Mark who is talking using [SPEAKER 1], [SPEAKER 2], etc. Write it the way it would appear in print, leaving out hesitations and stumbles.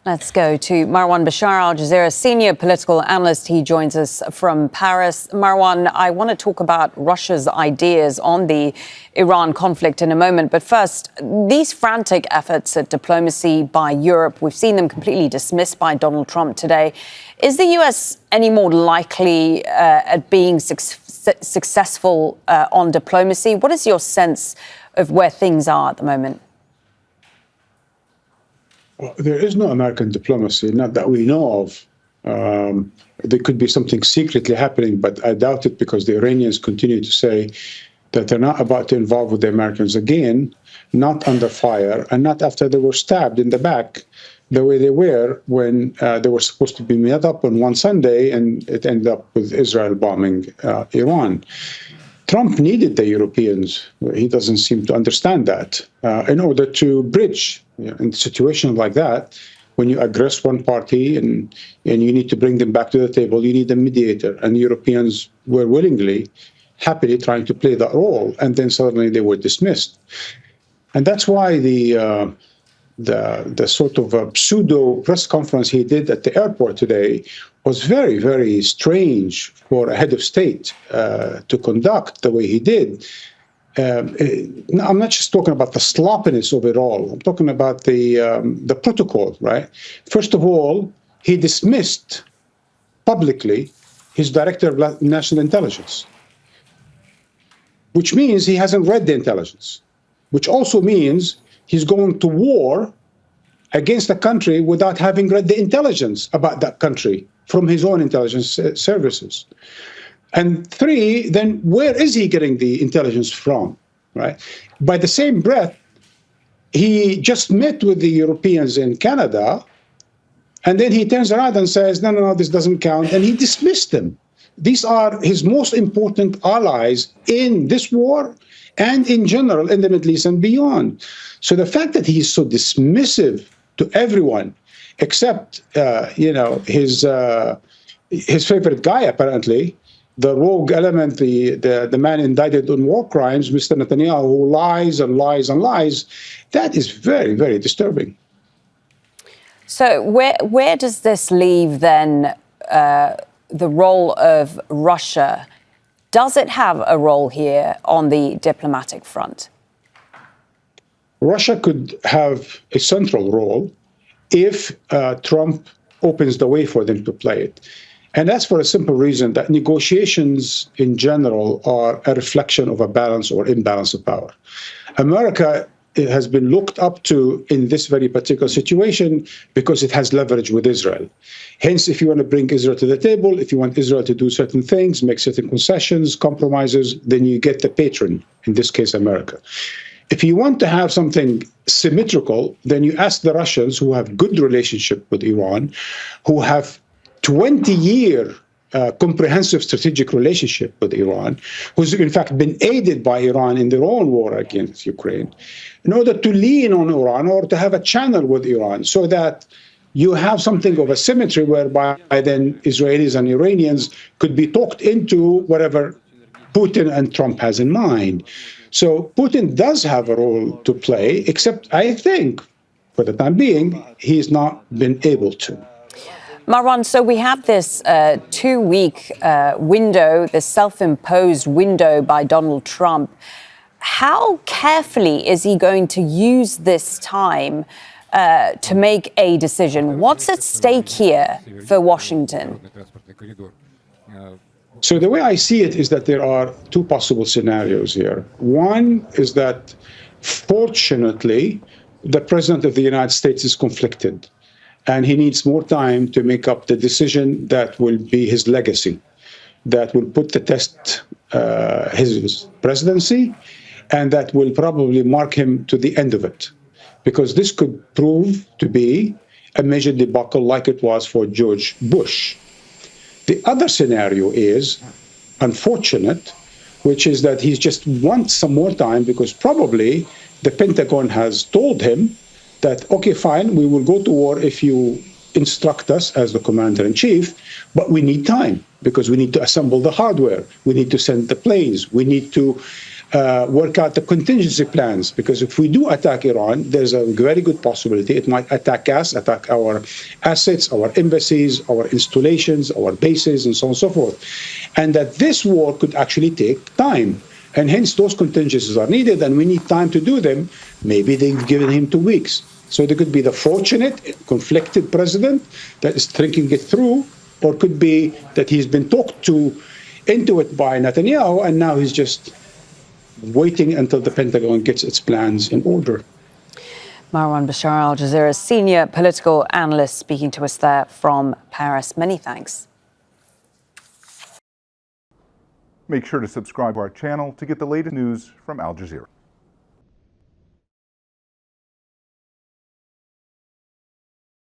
[SPEAKER 1] Let's go to Marwan Bishara, Al Jazeera senior political analyst. He joins us from Paris. Marwan, I want to talk about Russia's ideas on the Iran conflict in a moment. But first, these frantic efforts at diplomacy by Europe, we've seen them completely dismissed by Donald Trump today. Is the US any more likely at being successful on diplomacy? What is your sense of where things are at the moment?
[SPEAKER 2] Well, there is no American diplomacy, not that we know of. There could be something secretly happening, but I doubt it because the Iranians continue to say that they're not about to involve with the Americans again, not under fire, and not after they were stabbed in the back the way they were when they were supposed to be met up on one Sunday, and it ended up with Israel bombing Iran. Trump needed the Europeans. He doesn't seem to understand that in order to bridge. In situations like that, when you aggress one party and you need to bring them back to the table, you need a mediator. And the Europeans were happily trying to play that role, and then suddenly they were dismissed. And that's why the sort of pseudo press conference he did at the airport today was very, very strange for a head of state to conduct the way he did. I'm not just talking about the sloppiness of it all. I'm talking about the protocol, right? First of all, he dismissed publicly his director of national intelligence, which means he hasn't read the intelligence, which also means he's going to war against a country without having read the intelligence about that country from his own intelligence services. And three, then where is he getting the intelligence from, right? By the same breath, he just met with the Europeans in Canada, and then he turns around and says, no, this doesn't count, and he dismissed them. These are his most important allies in this war and in general in the Middle East and beyond. So the fact that he's so dismissive to everyone, except his favorite guy, apparently, the rogue element, the man indicted on war crimes, Mr. Netanyahu, who lies and lies and lies, that is very, very disturbing.
[SPEAKER 1] So where does this leave then the role of Russia? Does it have a role here on the diplomatic front?
[SPEAKER 2] Russia could have a central role if Trump opens the way for them to play it. And that's for a simple reason that negotiations in general are a reflection of a balance or imbalance of power. America has been looked up to in this very particular situation because it has leverage with Israel. Hence, if you want to bring Israel to the table, if you want Israel to do certain things, make certain concessions, compromises, then you get the patron, in this case, America. If you want to have something symmetrical, then you ask the Russians, who have good relationship with Iran, who have 20-year comprehensive strategic relationship with Iran, who's in fact been aided by Iran in their own war against Ukraine, in order to lean on Iran or to have a channel with Iran so that you have something of a symmetry whereby then Israelis and Iranians could be talked into whatever Putin and Trump has in mind. So Putin does have a role to play, except I think, for the time being, he's not been able to.
[SPEAKER 1] Marwan, so we have this 2-week window, this self-imposed window by Donald Trump. How carefully is he going to use this time to make a decision? What's at stake here for Washington?
[SPEAKER 2] So the way I see it is that there are two possible scenarios here. One is that, fortunately, the President of the United States is conflicted, and he needs more time to make up the decision that will be his legacy, that will put to test his presidency, and that will probably mark him to the end of it. Because this could prove to be a major debacle like it was for George Bush. The other scenario is unfortunate, which is that he just wants some more time because probably the Pentagon has told him that, okay, fine, we will go to war if you instruct us as the commander-in-chief, but we need time because we need to assemble the hardware. We need to send the planes. We need to work out the contingency plans, because if we do attack Iran, there's a very good possibility it might attack us, attack our assets, our embassies, our installations, our bases, and so on and so forth. And that this war could actually take time. And hence those contingencies are needed, and we need time to do them. Maybe they've given him 2 weeks. So there could be the fortunate, conflicted president that is thinking it through, or could be that he's been talked into it by Netanyahu, and now he's just waiting until the Pentagon gets its plans in order.
[SPEAKER 1] Marwan Bishara, Al Jazeera's senior political analyst, speaking to us there from Paris. Many thanks.
[SPEAKER 3] Make sure to subscribe to our channel to get the latest news from Al Jazeera.